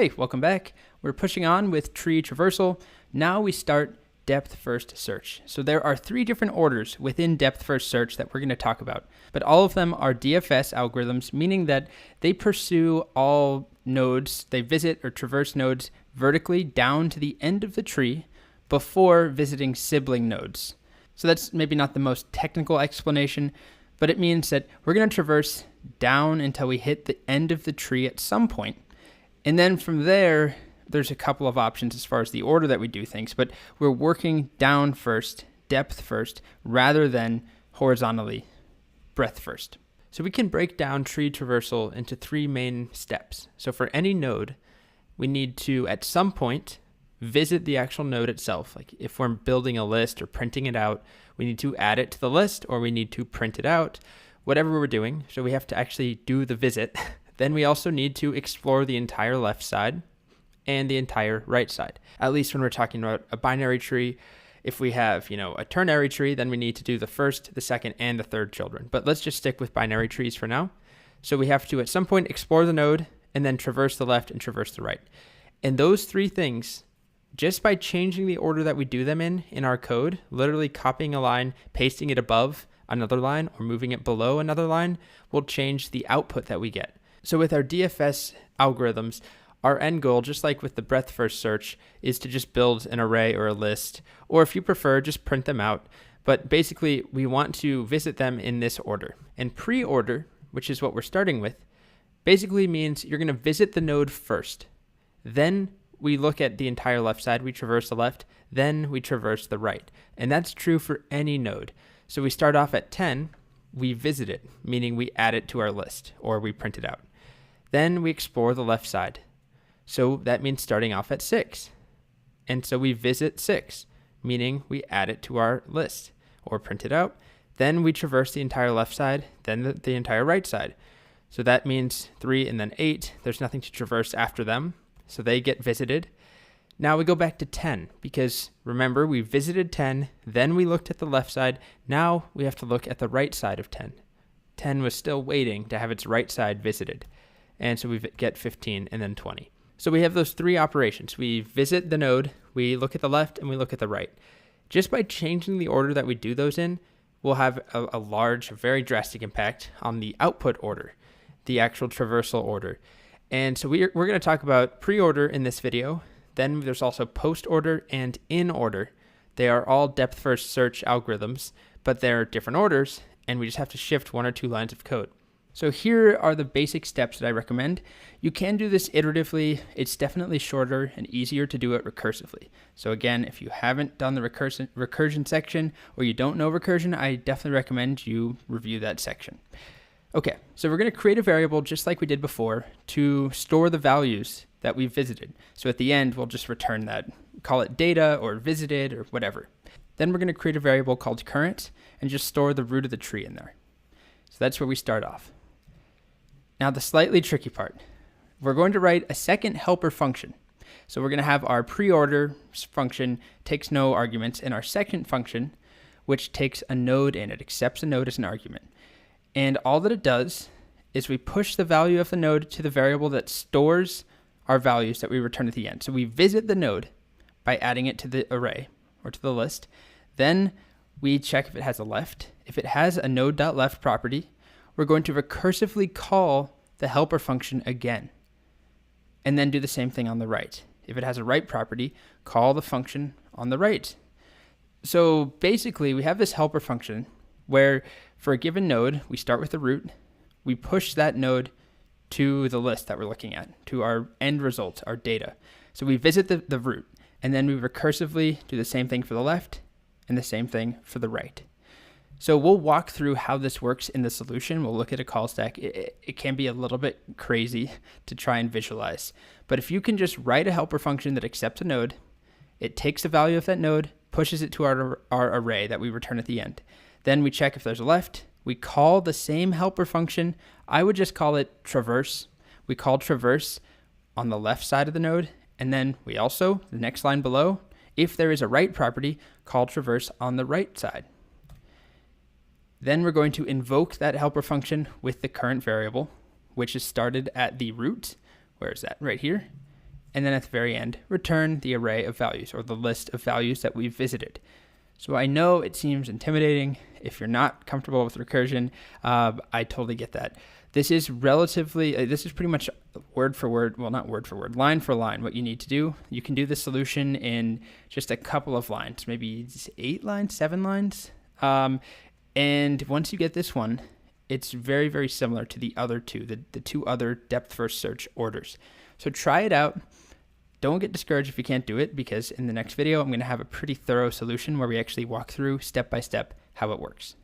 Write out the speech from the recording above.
Hey, welcome back. We're pushing on with tree traversal. Now we start depth first search. So there are 3 different orders within depth first search that we're going to talk about, but all of them are DFS algorithms, meaning that they pursue all nodes, they visit or traverse nodes vertically down to the end of the tree before visiting sibling nodes. So that's maybe not the most technical explanation, but it means that we're going to traverse down until we hit the end of the tree at some point. And then from there, there's a couple of options as far as the order that we do things, but we're working down first, depth first, rather than horizontally, breadth first. So we can break down tree traversal into 3 main steps. So for any node, we need to, at some point, visit the actual node itself. Like if we're building a list or printing it out, we need to add it to the list or we need to print it out, whatever we're doing. So we have to actually do the visit. Then we also need to explore the entire left side and the entire right side. At least when we're talking about a binary tree, if we have, a ternary tree, then we need to do the first, the second, and the third children. But let's just stick with binary trees for now. So we have to, at some point, explore the node and then traverse the left and traverse the right. And those 3 things, just by changing the order that we do them in our code, literally copying a line, pasting it above another line, or moving it below another line, will change the output that we get. So with our DFS algorithms, our end goal, just like with the breadth first search, is to just build an array or a list, or if you prefer, just print them out. But basically, we want to visit them in this order. And pre-order, which is what we're starting with, basically means you're going to visit the node first. Then we look at the entire left side, we traverse the left, then we traverse the right. And that's true for any node. So we start off at 10, we visit it, meaning we add it to our list, or we print it out. Then we explore the left side. So that means starting off at 6. And so we visit 6, meaning we add it to our list or print it out. Then we traverse the entire left side, then the entire right side. So that means 3 and then 8. There's nothing to traverse after them, so they get visited. Now we go back to 10 because remember, we visited 10, then we looked at the left side. Now we have to look at the right side of 10. 10 was still waiting to have its right side visited. And so we get 15 and then 20. So we have those 3 operations. We visit the node, we look at the left, and we look at the right. Just by changing the order that we do those in, we'll have a large, very drastic impact on the output order, the actual traversal order. And so we're going to talk about pre-order in this video. Then there's also post-order and in-order. They are all depth-first search algorithms, but they're different orders, and we just have to shift 1 or 2 lines of code. So here are the basic steps that I recommend. You can do this iteratively. It's definitely shorter and easier to do it recursively. So again, if you haven't done the recursion section or you don't know recursion, I definitely recommend you review that section. Okay, so we're going to create a variable just like we did before to store the values that we visited. So at the end, we'll just return that, call it data or visited or whatever. Then we're going to create a variable called current and just store the root of the tree in there. So that's where we start off. Now the slightly tricky part, we're going to write a second helper function. So we're going to have our pre-order function takes no arguments and our second function, which takes a node in, it accepts a node as an argument. And all that it does is we push the value of the node to the variable that stores our values that we return at the end. So we visit the node by adding it to the array or to the list. Then we check if it has a left. If it has a node.left property, we're going to recursively call the helper function again, and then do the same thing on the right. If it has a right property, call the function on the right. So basically, we have this helper function where for a given node, we start with the root, we push that node to the list that we're looking at, to our end result, our data. So we visit the root, and then we recursively do the same thing for the left and the same thing for the right. So we'll walk through how this works in the solution. We'll look at a call stack. It can be a little bit crazy to try and visualize. But if you can just write a helper function that accepts a node, it takes the value of that node, pushes it to our array that we return at the end. Then we check if there's a left. We call the same helper function. I would just call it traverse. We call traverse on the left side of the node. And then we also, the next line below, if there is a right property, call traverse on the right side. Then we're going to invoke that helper function with the current variable, which is started at the root. Where is that? Right here. and then at the very end, return the array of values or the list of values that we've visited. So I know it seems intimidating. If you're not comfortable with recursion, I totally get that. This is this is pretty much word for word, well, not word for word, line for line, what you need to do. You can do the solution in just a couple of lines, maybe 8 lines, 7 lines. And once you get this one, it's very, very similar to the other two, the two other depth first search orders. So try it out. Don't get discouraged if you can't do it, because in the next video, I'm going to have a pretty thorough solution where we actually walk through step by step how it works.